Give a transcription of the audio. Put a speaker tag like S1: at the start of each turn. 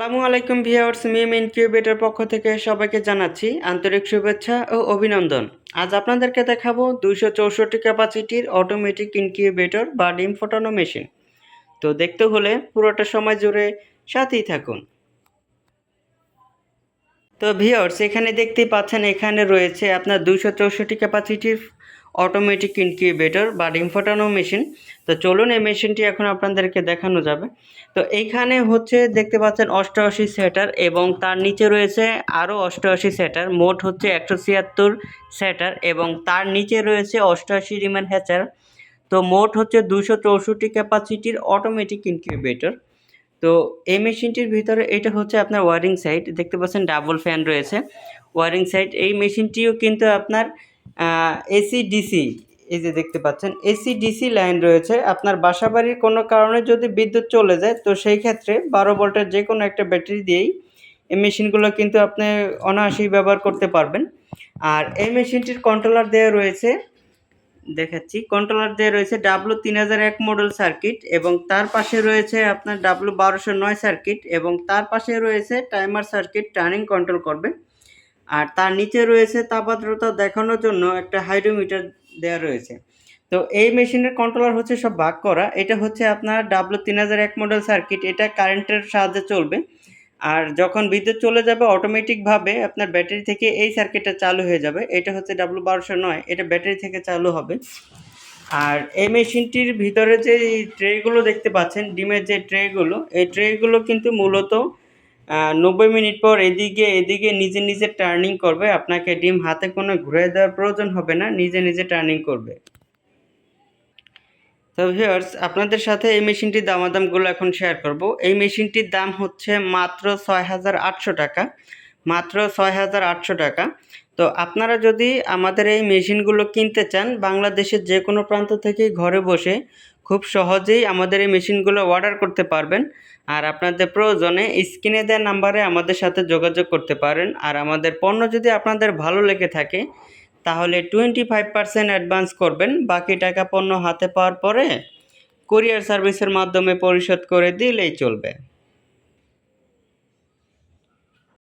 S1: আসসালামু আলাইকুম ভিউয়ার্স, মিম ইনকিউবেটর পক্ষ থেকে সবাইকে জানাচ্ছি আন্তরিক শুভেচ্ছা ও অভিনন্দন। আজ আপনাদেরকে দেখাবো 264 ক্যাপাসিটির অটোমেটিক ইনকিউবেটর বা ডিম ফোটানো মেশিন। তো দেখতে হলে পুরোটা সময় জুড়ে সাথেই থাকুন। তো ভিউয়ার্স, এখানে দেখতেই পাচ্ছেন এখানে রয়েছে আপনার 264 ক্যাপাসিটির অটোমেটিক ইনকিউবেটর বা ডিম ফোটানো মেশিন। তো চলুন এই মেশিনটি এখন আপনাদেরকে দেখানো যাবে। তো এইখানে হচ্ছে দেখতে পাচ্ছেন 88 সেটার এবং তার নিচে রয়েছে আরও 88 সেটার, মোট হচ্ছে 176 সেটার এবং তার নিচে রয়েছে 88 রিমেন হ্যাচার। তো মোট হচ্ছে 264 ক্যাপাসিটির অটোমেটিক ইনকিউবেটর। তো এই মেশিনটির ভিতরে এটা হচ্ছে আপনার ওয়ারিং সাইড, দেখতে পাচ্ছেন ডাবল ফ্যান রয়েছে ওয়ারিং সাইড। এই মেশিনটিও কিন্তু আপনার এসি ডিসি, এই যে দেখতে পাচ্ছেন এসি ডিসি লাইন রয়েছে। আপনার বাসাবাড়ির কোনো কারণে যদি বিদ্যুৎ চলে যায় তো সেই ক্ষেত্রে 12 ভোল্টের যে কোনো একটা ব্যাটারি দিয়েই এই মেশিনগুলো কিন্তু আপনি অনায়াসেই ব্যবহার করতে পারবেন। আর এই মেশিনটির কন্ট্রোলার দেওয়া রয়েছে, দেখাচ্ছি, কন্ট্রোলার দিয়ে রয়েছে W3001 মডেল সার্কিট এবং তার পাশে রয়েছে আপনার W1209 সার্কিট এবং তার পাশে রয়েছে টাইমার সার্কিট, টার্নিং কন্ট্রোল করবে। আর তার নিচে রয়েছে তাপমাত্রা দেখানোর জন্য একটা হাইড্রোমিটার দেওয়া রয়েছে। তো এই মেশিনের কন্ট্রোলার হচ্ছে সব ভাগ করা। এটা হচ্ছে আপনার W3001 মডেল সার্কিট, এটা কারেন্টের সাহায্যে চলবে। আর যখন বিদ্যুৎ চলে যাবে অটোমেটিকভাবে আপনার ব্যাটারি থেকে এই সার্কিটটা চালু হয়ে যাবে। এটা হচ্ছে W1209, এটা ব্যাটারি থেকে চালু হবে। আর এই মেশিনটির ভিতরে যে ট্রেগুলো দেখতে পাচ্ছেন, ডিমের যে ট্রেগুলো, এই ট্রেগুলো কিন্তু মূলত 90 মিনিট পর এদিকে নিজে নিজে টার্নিং করবে। আপনাকে ডিম হাতে কোনো ঘুরে দেওয়ার প্রয়োজন হবে না, নিজে নিজে টার্নিং করবে। তো ভিউয়ার্স, আপনাদের সাথে এই মেশিনটির দামাদামগুলো এখন শেয়ার করব। এই মেশিনটির দাম হচ্ছে মাত্র 6,800 টাকা, মাত্র 6,800 টাকা। তো আপনারা যদি আমাদের এই মেশিনগুলো কিনতে চান, বাংলাদেশের যে কোনো প্রান্ত থেকেই ঘরে বসে খুব সহজেই আমাদের এই মেশিনগুলো অর্ডার করতে পারবেন। আর আপনাদের প্রয়োজনে স্ক্রিনে দেওয়া নাম্বারে আমাদের সাথে যোগাযোগ করতে পারেন। আর আমাদের পণ্য যদি আপনাদের ভালো লেগে থাকে তাহলে 25% অ্যাডভান্স করবেন, বাকি টাকা পণ্য হাতে পাওয়ার পরে কুরিয়ার সার্ভিসের মাধ্যমে পরিশোধ করে দিলেই চলবে।